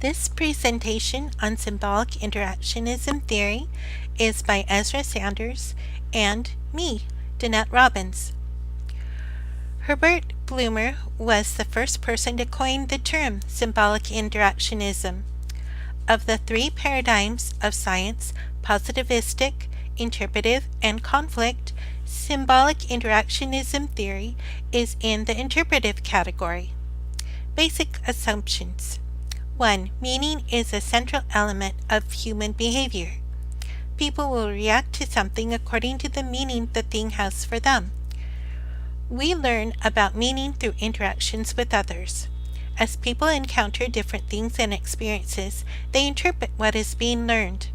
This presentation on symbolic interactionism theory is by Ezra Sanders and me, Danette Robbins. Herbert Blumer was the first person to coin the term symbolic interactionism. Of the three paradigms of science, positivistic, interpretive, and conflict, symbolic interactionism theory is in the interpretive category. Basic assumptions. 1. Meaning is a central element of human behavior. People will react to something according to the meaning the thing has for them. We learn about meaning through interactions with others. As people encounter different things and experiences, they interpret what is being learned.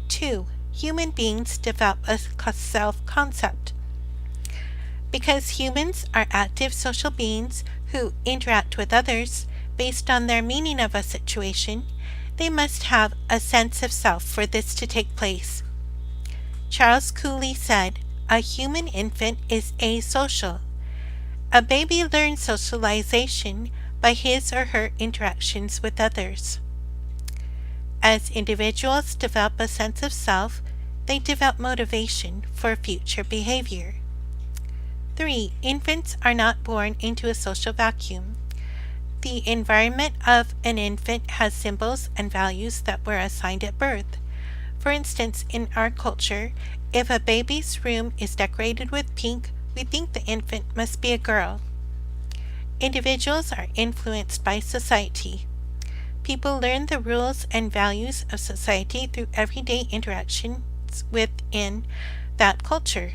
2. Human beings develop a self-concept. Because humans are active social beings who interact with others based on their meaning of a situation, they must have a sense of self for this to take place. Charles Cooley said, "A human infant is asocial." A baby learns socialization by his or her interactions with others. As individuals develop a sense of self, they develop motivation for future behavior. 3. Infants are not born into a social vacuum. The environment of an infant has symbols and values that were assigned at birth. For instance, in our culture, if a baby's room is decorated with pink, we think the infant must be a girl. Individuals are influenced by society. People learn the rules and values of society through everyday interactions within that culture.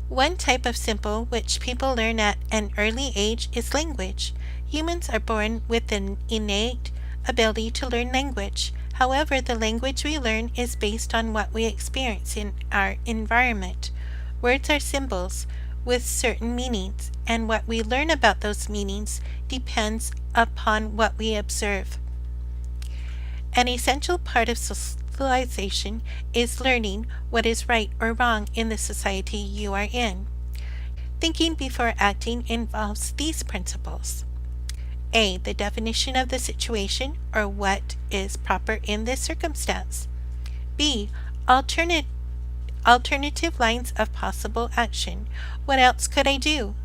One type of symbol which people learn at an early age is language. Humans are born with an innate ability to learn language. However, the language we learn is based on what we experience in our environment. Words are symbols with certain meanings, and what we learn about those meanings depends upon what we observe. An essential part of socialization is learning what is right or wrong in the society you are in. Thinking before acting involves these principles. A. The definition of the situation, or what is proper in this circumstance. B. Alternative lines of possible action. What else could I do?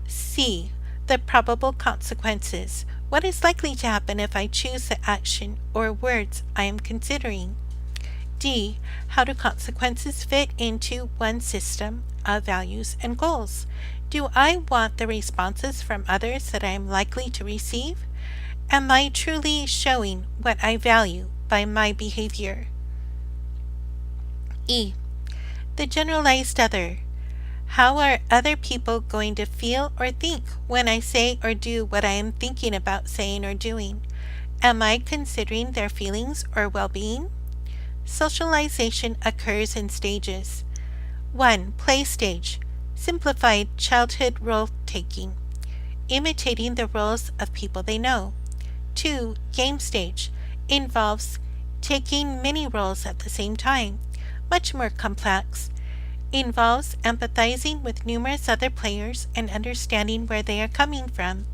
C. The probable consequences. What is likely to happen if I choose the action or words I am considering? D. How do consequences fit into one system of values and goals? Do I want the responses from others that I am likely to receive? Am I truly showing what I value by my behavior? E. The generalized other. How are other people going to feel or think when I say or do what I am thinking about saying or doing? Am I considering their feelings or well-being? Socialization occurs in stages. 1. Play stage. Simplified childhood role-taking, imitating the roles of people they know. 2. Game stage. Involves taking many roles at the same time. Much more complex. Involves empathizing with numerous other players and understanding where they are coming from.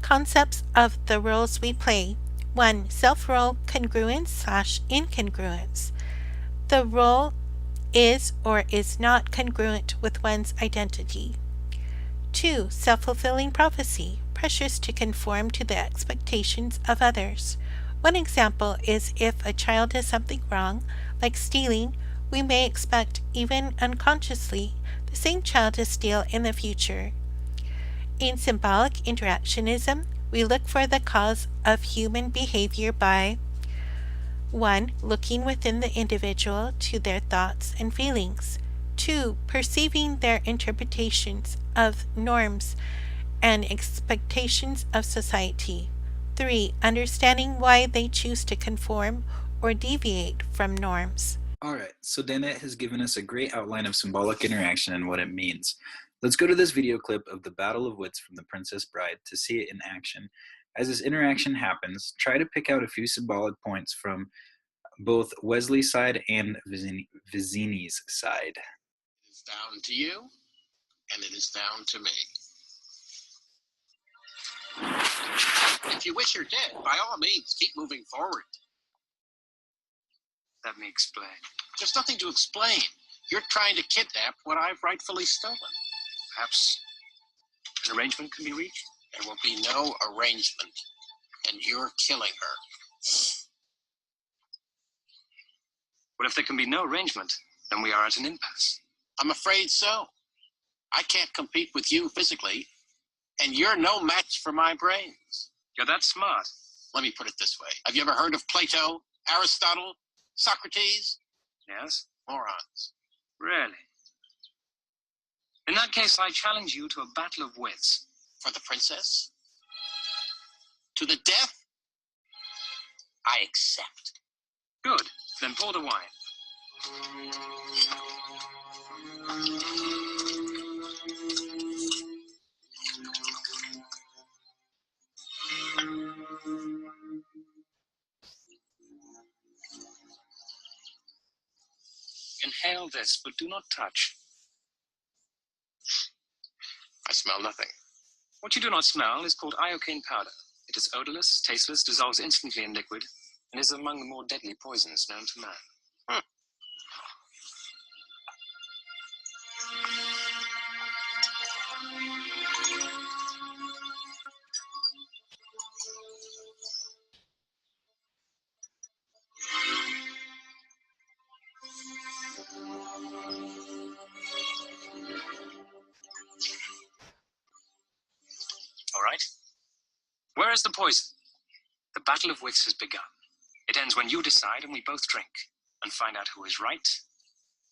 Concepts of the roles we play. 1. Self-role congruence/incongruence. The role is or is not congruent with one's identity. 2. Self-fulfilling prophecy. Pressures to conform to the expectations of others. One example is if a child does something wrong, like stealing, we may expect, even unconsciously, the same child to steal in the future. In symbolic interactionism, we look for the cause of human behavior by 1. Looking within the individual to their thoughts and feelings. 2. Perceiving their interpretations of norms and expectations of society. 3. Understanding why they choose to conform or deviate from norms. Alright, so Danette has given us a great outline of symbolic interaction and what it means. Let's go to this video clip of the Battle of Wits from The Princess Bride to see it in action. As this interaction happens, try to pick out a few symbolic points from both Wesley's side and Vizzini's side. It is down to you, and it is down to me. if you wish her dead, by all means, keep moving forward. Let me explain. There's nothing to explain. You're trying to kidnap what I've rightfully stolen. Perhaps an arrangement can be reached? There will be no arrangement, and you're killing her. Well, if there can be no arrangement, then we are at an impasse. I'm afraid so. I can't compete with you physically, and you're no match for my brains. You're that smart. Let me put it this way. Have you ever heard of Plato, Aristotle, Socrates? Yes? Morons. Really? In that case, I challenge you to a battle of wits. For the princess? To the death? I accept. Good. Then pour the wine. Inhale this, but do not touch. I smell nothing. What you do not smell is called iocane powder. It is odorless, tasteless, dissolves instantly in liquid, and is among the more deadly poisons known to man. All right. Where is the poison? The battle of wits has begun. It ends when you decide and we both drink and find out who is right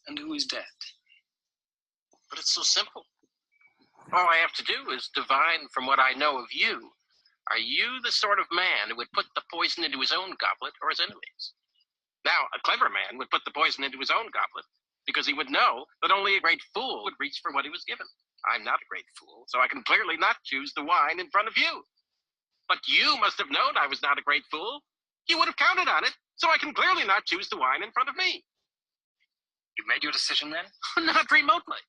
and who is dead. But it's so simple. All I have to do is divine from what I know of you. Are you the sort of man who would put the poison into his own goblet or his enemy's? Now, a clever man would put the poison into his own goblet because he would know that only a great fool would reach for what he was given. I'm not a great fool, so I can clearly not choose the wine in front of you. But you must have known I was not a great fool. You would have counted on it, so I can clearly not choose the wine in front of me. You've made your decision then? Not remotely,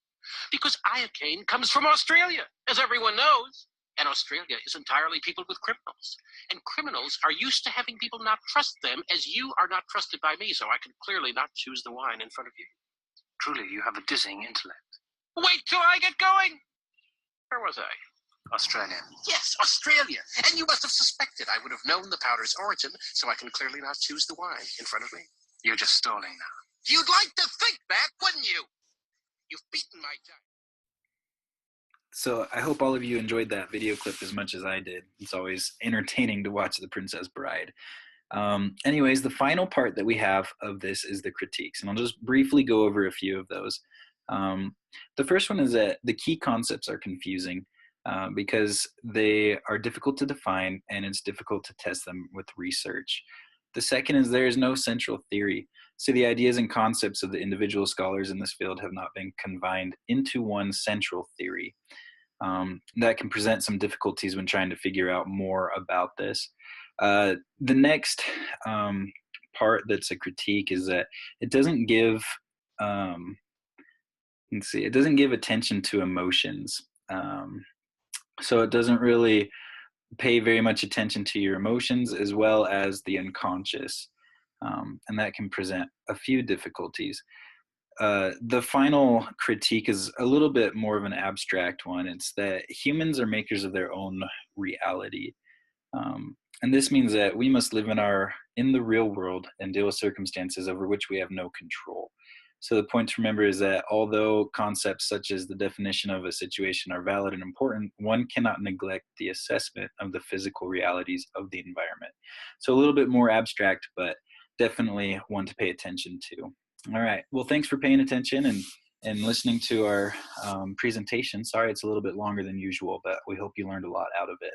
because iocane comes from Australia, as everyone knows. And Australia is entirely peopled with criminals. And criminals are used to having people not trust them as you are not trusted by me, so I can clearly not choose the wine in front of you. Truly, you have a dizzying intellect. Wait till I get going! Where was I? Australia. Yes, Australia. And you must have suspected I would have known the powder's origin, so I can clearly not choose the wine in front of me. You're just stalling now. You'd like to think that, wouldn't you? You've beaten my time. So I hope all of you enjoyed that video clip as much as I did. It's always entertaining to watch The Princess Bride. Anyways, the final part that we have of this is the critiques, and I'll just briefly go over a few of those. The first one is that the key concepts are confusing because they are difficult to define and it's difficult to test them with research. The second is there is no central theory. So the ideas and concepts of the individual scholars in this field have not been combined into one central theory. That can present some difficulties when trying to figure out more about this. The next part that's a critique is that it doesn't give it doesn't give attention to emotions. So it doesn't really pay very much attention to your emotions as well as the unconscious. And that can present a few difficulties. The final critique is a little bit more of an abstract one. It's that humans are makers of their own reality. And this means that we must live in the real world and deal with circumstances over which we have no control. So the point to remember is that although concepts such as the definition of a situation are valid and important, one cannot neglect the assessment of the physical realities of the environment. So a little bit more abstract, but definitely one to pay attention to. All right. Well, thanks for paying attention and listening to our presentation. Sorry it's a little bit longer than usual, but we hope you learned a lot out of it.